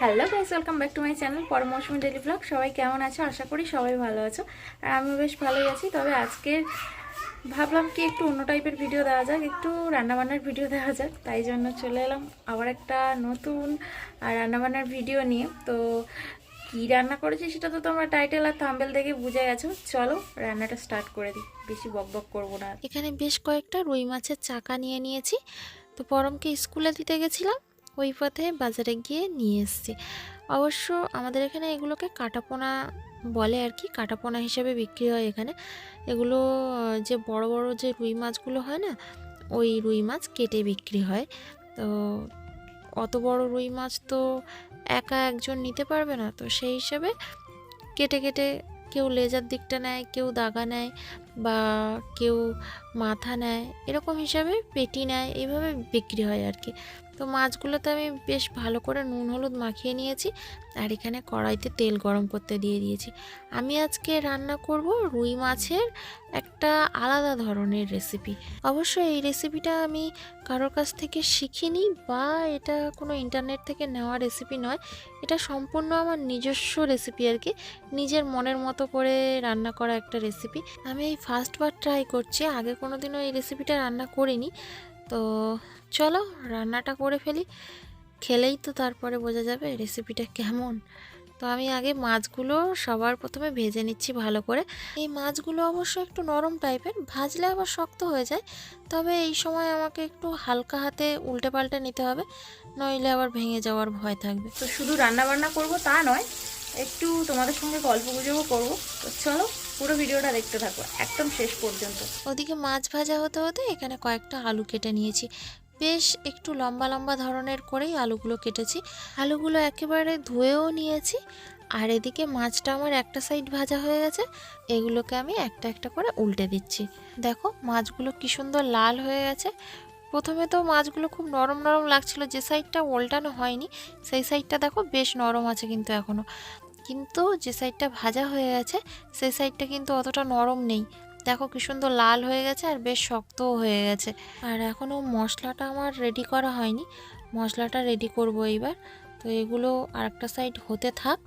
Hello guys, welcome back to my channel পরমৌসুমী daily vlog. সবাই কেমন আছো? আশা করি সবাই ভালো আছো, আর আমিও বেশ ভালোই আছি। তবে আজকে ভাবলাম কি একটু অন্য টাইপের ভিডিও দেওয়া যাক, একটু রান্নাবান্নার ভিডিও দেওয়া যাক, তাই জন্য চলে এলাম আবার একটা নতুন রান্নাবান্নার ভিডিও নিয়ে। তো কী রান্না করেছি সেটা তো তোমরা টাইটেল আর থাম্বনেল দেখে বুঝে গেছো। চলো রান্নাটা স্টার্ট করে দিই, বেশি বক বক করবো না। এখানে বেশ কয়েকটা রুই মাছের চাকা নিয়ে নিয়েছি। তো পরমকে স্কুলে দিতে গেছিলাম, ওই পথে বাজারে গিয়ে নিয়ে এসেছি। অবশ্য আমাদের এখানে এগুলোকে কাটাপোনা বলে আর কি, কাটাপোনা হিসেবে বিক্রি হয় এখানে। এগুলো যে বড় বড় যে রুই মাছগুলো হয় না, ওই রুই মাছ কেটে বিক্রি হয়। তো অত বড় রুই মাছ তো একা একজন নিতে পারবে না, তো সেই হিসেবে কেটে কেটে কেউ লেজার দিকটা নেয়, কেউ দাগা নেয়, বা কেউ মাথা নেয়, এরকম হিসাবে পেটি নেয়, এইভাবে বিক্রি হয় আর কি। তো মাছগুলোতে আমি বেশ ভালো করে নুন হলুদ মাখিয়ে নিয়েছি, আর এখানে কড়াইতে তেল গরম করতে দিয়ে দিয়েছি। আমি আজকে রান্না করব রুই মাছের একটা আলাদা ধরনের রেসিপি। অবশ্য এই রেসিপিটা আমি কারোর কাছ থেকে শিখিনি, বা এটা কোনো ইন্টারনেট থেকে নেওয়া রেসিপি নয়। এটা সম্পূর্ণ আমার নিজস্ব রেসিপি আর কি, নিজের মনের মতো করে রান্না করা একটা রেসিপি। আমি এই ফার্স্টবার ট্রাই করছি, আগে কোনো দিনও এই রেসিপিটা রান্না করিনি। তো চলো রান্নাটা করে ফেলি, খেলেই তো তারপরে বোঝা যাবে রেসিপিটা কেমন। তো আমি আগে মাছগুলো সবার প্রথমে ভেজে নিচ্ছি ভালো করে। এই মাছগুলো অবশ্য একটু নরম টাইপের, ভাজলে আবার শক্ত হয়ে যায়। তবে এই সময় আমাকে একটু হালকা হাতে উল্টে পাল্টে নিতে হবে, নইলে আবার ভেঙে যাওয়ার ভয় থাকবে। তো শুধু রান্না বান্না করবো তা নয়, একটু তোমাদের সঙ্গে গল্প গুজবও করবো। তো চলো পুরো ভিডিওটা দেখতে থাকো একদম শেষ পর্যন্ত। ওদিকে মাছ ভাজা হতে হতে এখানে কয়েকটা আলু কেটে নিয়েছি। বেশ একটু লম্বা লম্বা ধরনের করেই আলুগুলো কেটেছি। আলুগুলো একেবারে ধুয়েও নিয়েছি। আর এদিকে মাছটা আমার একটা সাইড ভাজা হয়ে গেছে, এগুলোকে আমি একটা একটা করে উল্টে দিচ্ছি। দেখো মাছগুলো কি সুন্দর লাল হয়ে গেছে। প্রথমে তো মাছগুলো খুব নরম নরম লাগছিল, যে সাইডটা উল্টানো হয়নি সেই সাইডটা দেখো বেশ নরম আছে কিন্তু এখনও। কিন্তু যে সাইডটা ভাজা হয়ে গেছে সেই সাইডটা কিন্তু অতটা নরম নেই। দেখো কি সুন্দর লাল হয়ে গেছে আর বেশ শক্তও হয়ে গেছে। আর এখনও মশলাটা আমার রেডি করা হয়নি, মশলাটা রেডি করব এইবার। তো এগুলো আরেকটা সাইড হতে থাক,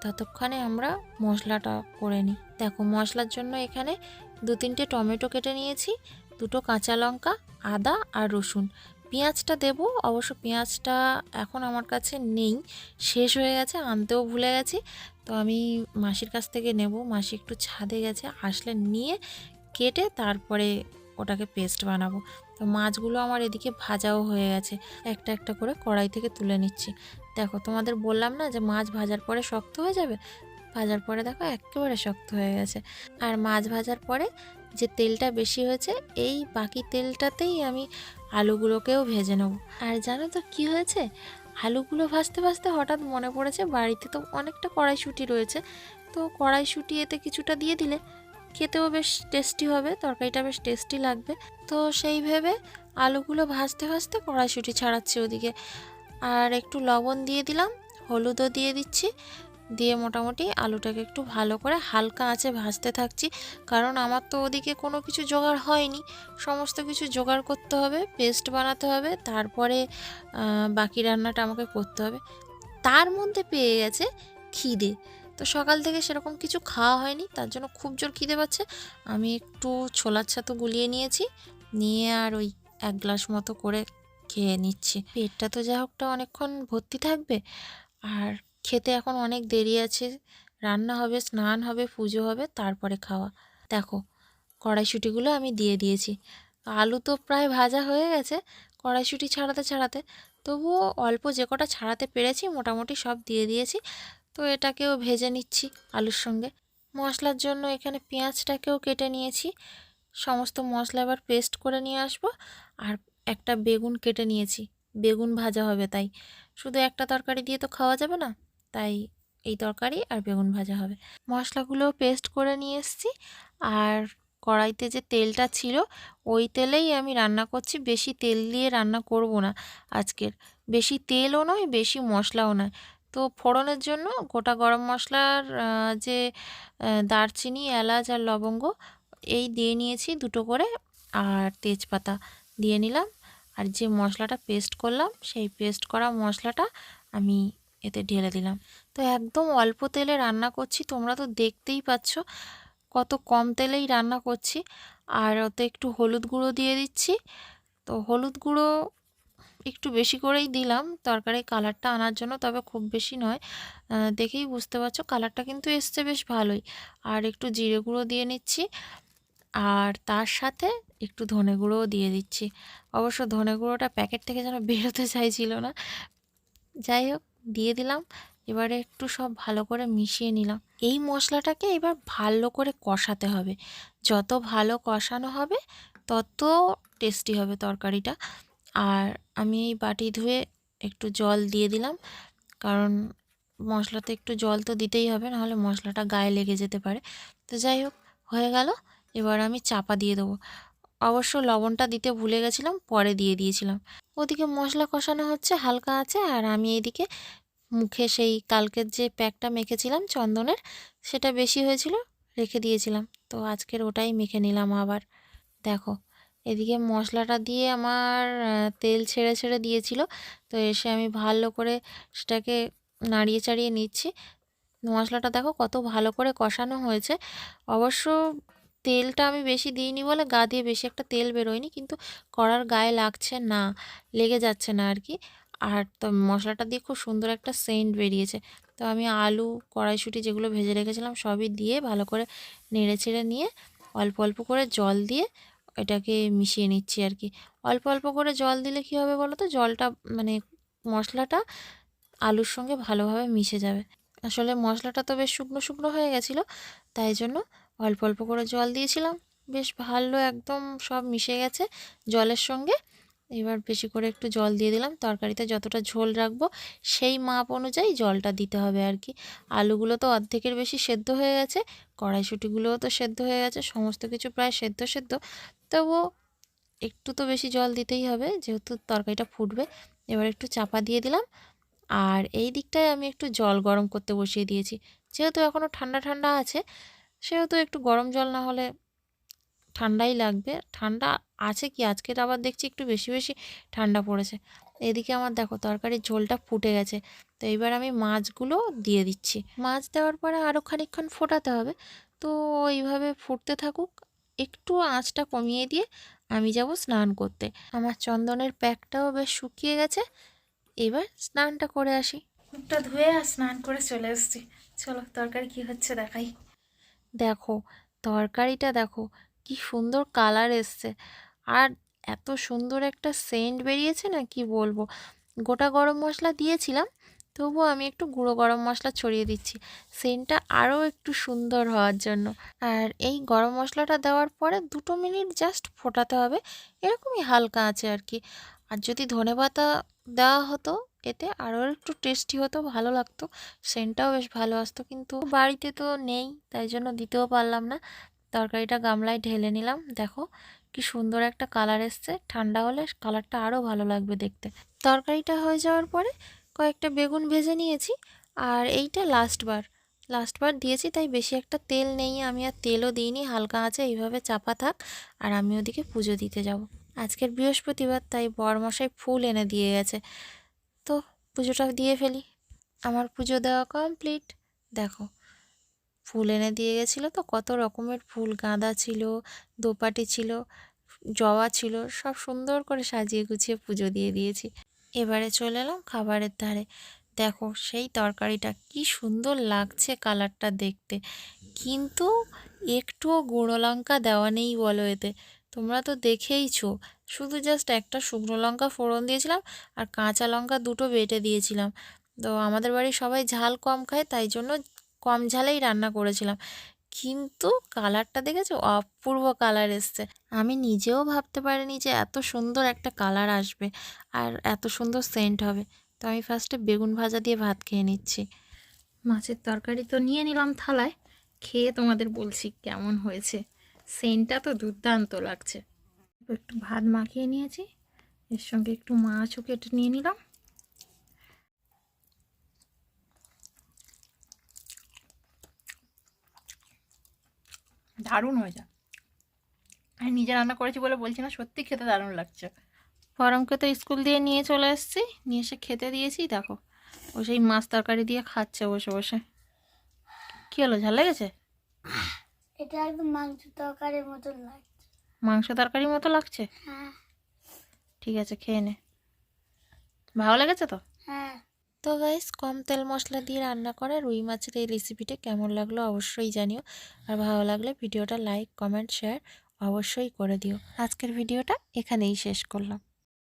ততক্ষণে আমরা মশলাটা করে নিই। দেখো মশলার জন্য এখানে 2-3টে টমেটো কেটে নিয়েছি, 2টো কাঁচা লঙ্কা, আদা আর রসুন। পেঁয়াজটা দেবো, অবশ্য পেঁয়াজটা এখন আমার কাছে নেই, শেষ হয়ে গেছে, আনতেও ভুলে গেছি। তো আমি মাসির কাছ থেকে নেব, মাসি একটু ছাদে গেছে, আসলে নিয়ে কেটে তারপরে ওটাকে পেস্ট বানাবো। তো মাছগুলো আমার এদিকে ভাজাও হয়ে গেছে, একটা একটা করে কড়াই থেকে তুলে নিচ্ছি। দেখো তোমাদের বললাম না যে মাছ ভাজার পরে শক্ত হয়ে যাবে, ভাজার পরে দেখো একেবারে শক্ত হয়ে গেছে। আর মাছ ভাজার পরে যে তেলটা বেশি হয়েছে, এই বাকি তেলটাতেই আমি আলুগুলোকেও ভেজে নেব। আর জানো তো কি হয়েছে, আলুগুলো ভাজতে ভাজতে হঠাৎ মনে পড়েছে বাড়িতে তো অনেকটা কড়াইশুঁটি রয়েছে। তো কড়াইশুঁটি এতে কিছুটা দিয়ে দিলে খেতেও বেশ টেস্টি হবে, তরকারিটা বেশ টেস্টি লাগবে। তো সেই ভেবে আলুগুলো ভাজতে ভাজতে কড়াইশুঁটি ছাড়াচ্ছি ওদিকে। আর একটু লবণ দিয়ে দিলাম, হলুদও দিয়ে দিচ্ছি, দিয়ে মোটামুটি আলুটাকে একটু ভালো করে হালকা আঁচে ভাজতে থাকছি। কারণ আমার তো ওদিকে কোনো কিছু জোগাড় হয়নি, সমস্ত কিছু জোগাড় করতে হবে, পেস্ট বানাতে হবে, তারপরে বাকি রান্নাটা আমাকে করতে হবে। তার মধ্যে পেয়ে গেছে খিদে। তো সকাল থেকে সেরকম কিছু খাওয়া হয়নি, তার জন্য খুব জোর খিদে পাচ্ছে। আমি একটু ছোলার ছাতু গুলিয়ে নিয়েছি, নিয়ে আর ওই 1 গ্লাস মতো করে খেয়ে নিচ্ছি। পেটটা তো যা হোকটা অনেকক্ষণ ভর্তি থাকবে, আর খেতে এখন অনেক দেরি আছে, রান্না হবে, স্নান হবে, পুজো হবে, তারপরে খাওয়া। দেখো কড়াইশুঁটিগুলো আমি দিয়ে দিয়েছি, আলু তো প্রায় ভাজা হয়ে গেছে কড়াইশুঁটি ছাড়াতে ছাড়াতে। তবুও অল্প যে কটা ছাড়াতে পেরেছি মোটামুটি সব দিয়ে দিয়েছি। তো এটাকেও ভেজে নিচ্ছি আলুর সঙ্গে। মশলার জন্য এখানে পেঁয়াজটাকেও কেটে নিয়েছি, সমস্ত মশলা এবার পেস্ট করে নিয়ে আসবো। আর একটা বেগুন কেটে নিয়েছি, বেগুন ভাজা হবে, তাই শুধু একটা তরকারি দিয়ে তো খাওয়া যাবে না, তাই এই তরকারি আর বেগুন ভাজা হবে। মশলাগুলো পেস্ট করে নিয়ে এসেছি, আর কড়াইতে যে তেলটা ছিল ওই তেলেই আমি রান্না করছি, বেশি তেল দিয়ে রান্না করব না আজকের, বেশি তেলও নয় বেশি মশলাও নয়। তো ফোড়নের জন্য গোটা গরম মশলার যে দারচিনি, এলাচ আর লবঙ্গ এই দিয়ে নিয়েছি 2টো করে, আর তেজপাতা দিয়ে নিলাম। আর যে মশলাটা পেস্ট করলাম সেই পেস্ট করা মশলাটা আমি এতে ঢেলে দিলাম। তো একদম অল্প তেলে রান্না করছি, তোমরা তো দেখতেই পাচ্ছ কত কম তেলেই রান্না করছি। আর ওতে একটু হলুদ গুঁড়ো দিয়ে দিচ্ছি। তো হলুদ গুঁড়ো একটু বেশি করেই দিলাম তরকারির কালারটা আনার জন্য, তবে খুব বেশি নয়। দেখেই বুঝতে পারছো কালারটা কিন্তু এসছে বেশ ভালোই। আর একটু জিরে গুঁড়ো দিয়ে নিচ্ছি, আর তার সাথে একটু ধনে গুঁড়োও দিয়ে দিচ্ছি। অবশ্য ধনে গুঁড়োটা প্যাকেট থেকে যেন বেরোতে চাইছিল না, যাই হোক দিয়ে দিলাম। এবারে একটু সব ভালো করে মিশিয়ে নিলাম। এই মশলাটাকে এবার ভালো করে কষাতে হবে, যত ভালো কষানো হবে তত টেস্টি হবে তরকারিটা। আর আমি এই বাটি ধুয়ে একটু জল দিয়ে দিলাম, কারণ মশলাতে একটু জল তো দিতেই হবে, নাহলে মশলাটা গায়ে লেগে যেতে পারে। তো যাই হোক, হয়ে গেল। এবার আমি চাপা দিয়ে দেবো। অবশ্য লবণটা দিতে ভুলে গেছিলাম, পরে দিয়ে দিয়েছিলাম। ওদিকে মশলা কষানো হচ্ছে হালকা আছে, আর আমি এদিকে মুখে সেই কালকের যে প্যাকটা মেখেছিলাম চন্দনের, সেটা বেশি হয়েছিল, রেখে দিয়েছিলাম। তো আজকের ওটাই মেখে নিলাম আবার। দেখো এদিকে মশলাটা দিয়ে আমার তেল ছেড়ে ছেড়ে দিয়েছিল। তো এসে আমি ভালো করে সেটাকে নাড়িয়ে চাড়িয়ে নিচ্ছি। মশলাটা দেখো কত ভালো করে কষানো হয়েছে। অবশ্য তেলটা আমি বেশি দিইনি বলে গা দিয়ে বেশি একটা তেল বেরোয়নি, কিন্তু কড়ার গায়ে লাগছে না, লেগে যাচ্ছে না আর কি। আর তো মশলাটা দিয়ে খুব সুন্দর একটা সেন্ট বেরিয়েছে। তো আমি আলু কড়াইশুঁটি যেগুলো ভেজে রেখেছিলাম সবই দিয়ে ভালো করে নেড়ে চেড়ে নিয়ে অল্প অল্প করে জল দিয়ে এটাকে মিশিয়ে নিচ্ছি আর কি। অল্প অল্প করে জল দিলে কী হবে বলো তো, জলটা মানে মশলাটা আলুর সঙ্গে ভালোভাবে মিশে যাবে। আসলে মশলাটা তো বেশ শুকনো শুকনো হয়ে গেছিলো, তাই জন্য অল্প অল্প করে জল দিয়েছিলাম। বেশ ভালো একদম সব মিশে গেছে জলের সঙ্গে। এবার বেশি করে একটু জল দিয়ে দিলাম। তরকারিতে যতটা ঝোল রাখবো সেই মাপ অনুযায়ী জলটা দিতে হবে আর কি। আলুগুলো তো অর্ধেকের বেশি সেদ্ধ হয়ে গেছে, কড়াইশুঁটিগুলোও তো সেদ্ধ হয়ে গেছে, সমস্ত কিছু প্রায় সেদ্ধ সেদ্ধ। তবুও একটু তো বেশি জল দিতেই হবে, যেহেতু তরকারিটা ফুটবে। এবার একটু চাপা দিয়ে দিলাম। আর এই দিকটায় আমি একটু জল গরম করতে বসিয়ে দিয়েছি, যেহেতু এখনও ঠান্ডা ঠান্ডা আছে, সেহেতু একটু গরম জল না হলে ঠান্ডাই লাগবে। ঠান্ডা আছে কি, আজকের আবার দেখছি একটু বেশি বেশি ঠান্ডা পড়েছে। এদিকে আমার দেখো তরকারির ঝোলটা ফুটে গেছে। তো এবার আমি মাছগুলো দিয়ে দিচ্ছি। মাছ দেওয়ার পরে আরও খানিকক্ষণ ফোটাতে হবে। তো এইভাবে ফুটতে থাকুক, একটু আঁচটা কমিয়ে দিয়ে আমি যাব স্নান করতে। আমার চন্দনের প্যাকটাও বেশ শুকিয়ে গেছে, এবার স্নানটা করে আসি। মুখটা ধুয়ে আর স্নান করে চলে এসেছি। চলো তরকারি কি হচ্ছে দেখাই। দেখো তরকারিটা দেখো কি সুন্দর কালার এসছে, আর এত সুন্দর একটা সেন্ট বেরিয়েছে না, কি বলবো। গোটা গরম মশলা দিয়েছিলাম, তবুও আমি একটু গুঁড়ো গরম মশলা ছড়িয়ে দিচ্ছি সেন্টটা আরও একটু সুন্দর হওয়ার জন্য। আর এই গরম মশলাটা দেওয়ার পরে 2 মিনিট জাস্ট ফোটাতে হবে, এরকমই হালকা আছে আর কি। আর যদি ধনেপাতা দেওয়া হতো এতে আরও একটু টেস্টি হতো, ভালো লাগতো, সেন্টটাও বেশ ভালো আসতো, কিন্তু বাড়িতে তো নেই, তাই জন্য দিতেও পারলাম না। তরকারিটা গামলায় ঢেলে নিলাম। দেখো কি সুন্দর একটা কালার এসছে, ঠান্ডা হলে কালারটা আরও ভালো লাগবে দেখতে। তরকারিটা হয়ে যাওয়ার পরে কয়েকটা বেগুন ভেজে নিয়েছি, আর এইটা লাস্টবার দিয়েছি, তাই বেশি একটা তেল নেই, আমি আর তেলও দিইনি, হালকা আছে এইভাবে চাপা থাক। আর আমি ওদিকে পুজো দিতে যাব। আজকের বৃহস্পতিবার, তাই বরমশাই ফুল এনে দিয়ে গেছে, তো পুজোটা দিয়ে ফেলি। আমার পুজো দেওয়া কমপ্লিট। দেখো ফুল এনে দিয়ে গেছিলো, তো কত রকমের ফুল, গাঁদা ছিল, দোপাটি ছিল, জবা ছিল, সব সুন্দর করে সাজিয়ে গুছিয়ে পুজো দিয়ে দিয়েছি। এবারে চলে এলাম খাবারের ধারে। দেখো সেই তরকারিটা কি সুন্দর লাগছে কালারটা দেখতে, কিন্তু একটুও গুঁড়ো লঙ্কা দেওয়া নেই বলো এতে। তোমরা তো দেখেইছো, শুধু জাস্ট একটা শুকনো লঙ্কা ফোড়ন দিয়েছিলাম, আর কাঁচা লঙ্কা 2টো বেটে দিয়েছিলাম। তো আমাদের বাড়ির সবাই ঝাল কম খায়, তাই জন্য কম ঝালেই রান্না করেছিলাম। কিন্তু কালারটা দেখেছো, অপূর্ব কালার এসছে। আমি নিজেও ভাবতে পারিনি যে এত সুন্দর একটা কালার আসবে আর এত সুন্দর সেন্ট হবে। তো আমি ফার্স্টে বেগুন ভাজা দিয়ে ভাত খেয়ে নিচ্ছি। মাছের তরকারি তো নিয়ে নিলাম থালায়, খেয়ে তোমাদের বলছি কেমন হয়েছে। সেন্টটা তো দুর্দান্ত লাগছে। একটু ভাত মাখিয়ে নিয়েছি, এর সঙ্গে একটু মাছও কেটে নিয়ে নিলাম। দারুণ হয়েছে। আমি নিজে রান্না করেছি বলে বলছি না, সত্যি খেতে দারুণ লাগছে। পরমকে তো স্কুল দিয়ে নিয়ে চলে এসেছি, নিয়ে এসে খেতে দিয়েছি। দেখো ও ও সেই মাছ তরকারি দিয়ে খাচ্ছে বসে বসে। কি হলো, ঝাল লেগেছে? এটা একদম মাংস তরকারির মতো লাগছে। মাংস তরকারির মতো লাগছে? হ্যাঁ ঠিক আছে, খেয়ে নে। ভালো লেগেছে তো? হ্যাঁ। তো গাইস, কম তেল মশলা দিয়ে রান্না করা রুই মাছের এই রেসিপিটা কেমন লাগলো অবশ্যই জানিও। আর ভালো লাগলে ভিডিওটা লাইক, কমেন্ট, শেয়ার অবশ্যই করে দিও। আজকের ভিডিওটা এখানেই শেষ করলাম।